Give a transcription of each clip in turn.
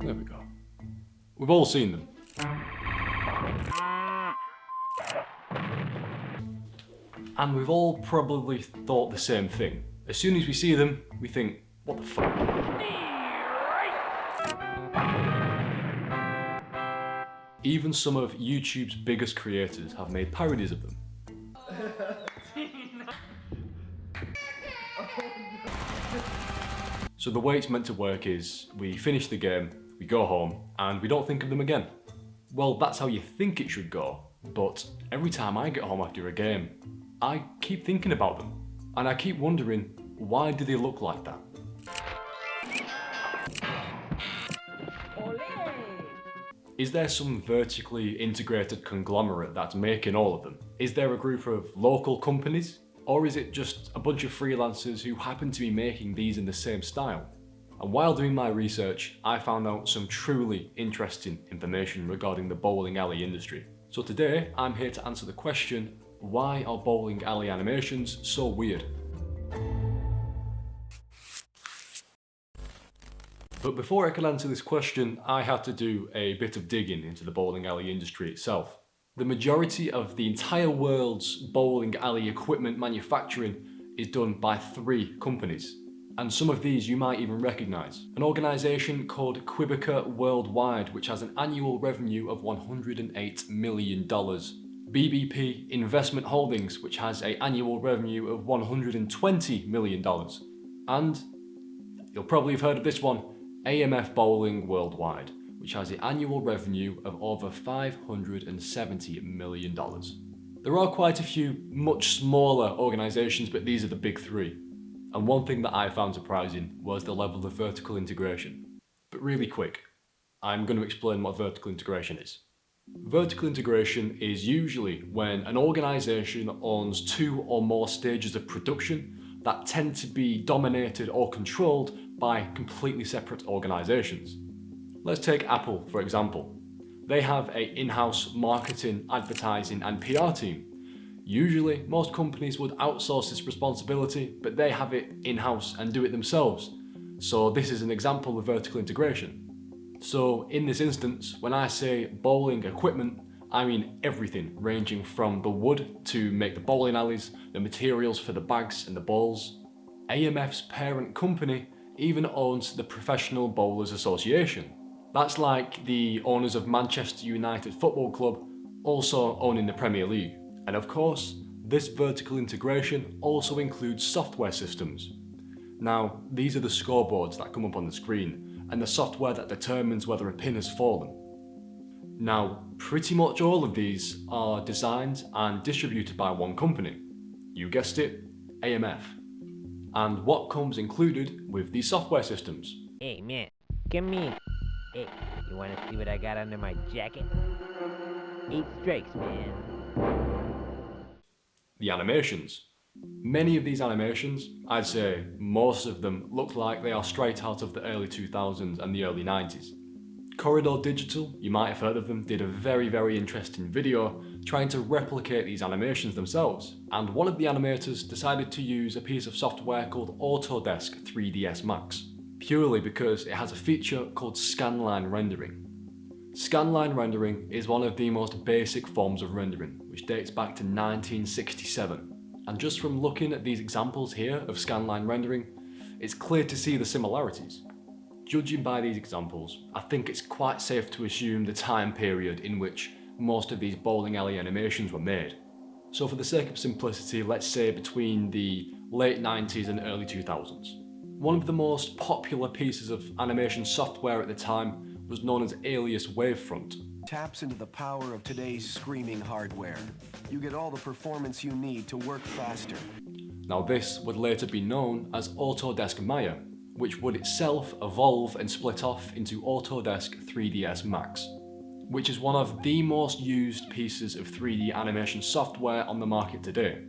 There we go. We've all seen them. And we've all probably thought the same thing. As soon as we see them, we think, what the fuck? Even some of YouTube's biggest creators have made parodies of them. So the way it's meant to work is, we finish the game, we go home, and we don't think of them again. Well, that's how you think it should go, but every time I get home after a game, I keep thinking about them, and I keep wondering, why do they look like that? Is there some vertically integrated conglomerate that's making all of them? Is there a group of local companies? Or is it just a bunch of freelancers who happen to be making these in the same style? And while doing my research, I found out some truly interesting information regarding the bowling alley industry. So today, I'm here to answer the question, why are bowling alley animations so weird? But before I can answer this question, I had to do a bit of digging into the bowling alley industry itself. The majority of the entire world's bowling alley equipment manufacturing is done by 3 companies. And some of these you might even recognise. An organisation called cCegQIABAA Worldwide, which has an annual revenue of $108 million. BBP Investment Holdings, which has an annual revenue of $120 million. And, you'll probably have heard of this one, AMF Bowling Worldwide, which has an annual revenue of over $570 million. There are quite a few much smaller organisations, but these are the big 3. And one thing that I found surprising was the level of vertical integration. But really quick, I'm going to explain what vertical integration is. Vertical integration is usually when an organisation owns 2 or more stages of production that tend to be dominated or controlled by completely separate organisations. Let's take Apple, for example. They have an in-house marketing, advertising and PR team. Usually, most companies would outsource this responsibility, but they have it in-house and do it themselves. So this is an example of vertical integration. So in this instance, when I say bowling equipment, I mean everything, ranging from the wood to make the bowling alleys, the materials for the bags and the balls. AMF's parent company even owns the Professional Bowlers Association. That's like the owners of Manchester United Football Club also owning the Premier League. And of course, this vertical integration also includes software systems. Now, these are the scoreboards that come up on the screen, and the software that determines whether a pin has fallen. Now, pretty much all of these are designed and distributed by one company. You guessed it, AMF. And what comes included with these software systems? Hey man, come here. Hey, you wanna see what I got under my jacket? 8 strikes, man. The animations. Many of these animations, I'd say most of them, look like they are straight out of the early 2000s and the early 90s. Corridor Digital, you might have heard of them, did a very interesting video trying to replicate these animations themselves, and one of the animators decided to use a piece of software called Autodesk 3ds Max, purely because it has a feature called scanline rendering. Scanline rendering is one of the most basic forms of rendering, which dates back to 1967. And just from looking at these examples here of scanline rendering, it's clear to see the similarities. Judging by these examples, I think it's quite safe to assume the time period in which most of these bowling alley animations were made. So for the sake of simplicity, let's say between the late 90s and early 2000s. One of the most popular pieces of animation software at the time was known as Alias Wavefront. Taps into the power of today's screaming hardware. You get all the performance you need to work faster. Now this would later be known as Autodesk Maya, which would itself evolve and split off into Autodesk 3ds Max, which is one of the most used pieces of 3D animation software on the market today,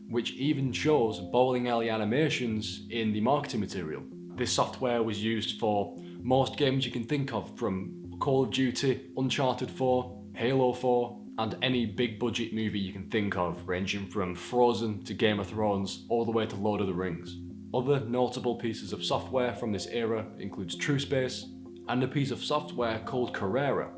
which even shows bowling alley animations in the marketing material. This software was used for most games you can think of, from Call of Duty, Uncharted 4, Halo 4, and any big budget movie you can think of, ranging from Frozen to Game of Thrones, all the way to Lord of the Rings. Other notable pieces of software from this era includes TrueSpace, and a piece of software called Carrera.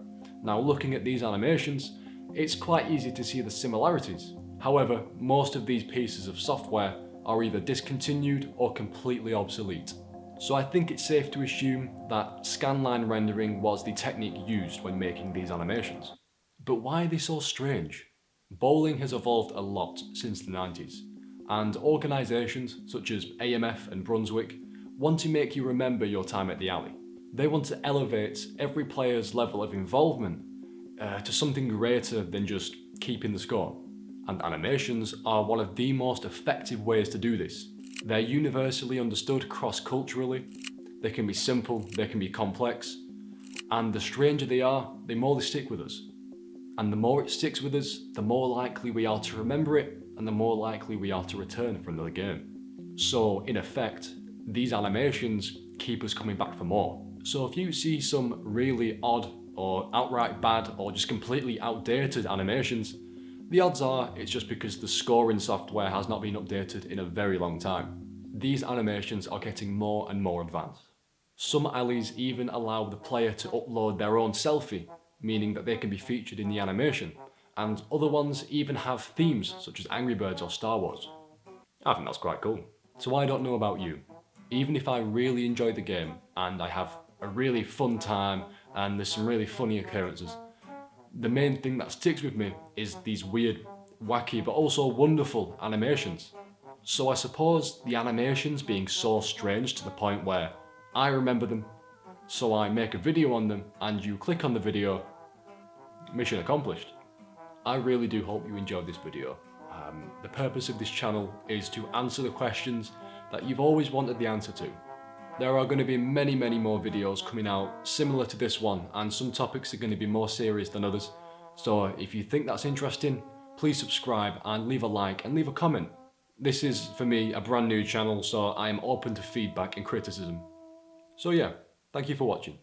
Now, looking at these animations, it's quite easy to see the similarities. However, most of these pieces of software are either discontinued or completely obsolete. So I think it's safe to assume that scanline rendering was the technique used when making these animations. But why are they so strange? Bowling has evolved a lot since the 90s, and organisations such as AMF and Brunswick want to make you remember your time at the alley. They want to elevate every player's level of involvement to something greater than just keeping the score. And animations are one of the most effective ways to do this. They're universally understood cross-culturally, they can be simple, they can be complex, and the stranger they are, the more they stick with us. And the more it sticks with us, the more likely we are to remember it, and the more likely we are to return for another game. So, in effect, these animations keep us coming back for more. So if you see some really odd or outright bad or just completely outdated animations, the odds are it's just because the scoring software has not been updated in a very long time. These animations are getting more and more advanced. Some alleys even allow the player to upload their own selfie, meaning that they can be featured in the animation, and other ones even have themes such as Angry Birds or Star Wars. I think that's quite cool. So I don't know about you. Even if I really enjoy the game and I have a really fun time and there's some really funny occurrences, the main thing that sticks with me is these weird, wacky but also wonderful animations. So I suppose the animations being so strange to the point where I remember them, so I make a video on them and you click on the video, mission accomplished. I really do hope you enjoyed this video. The purpose of this channel is to answer the questions that you've always wanted the answer to. There are going to be many more videos coming out similar to this one, and some topics are going to be more serious than others. So if you think that's interesting, please subscribe and leave a like and leave a comment. This is, for me, a brand new channel, so I am open to feedback and criticism. So yeah, thank you for watching.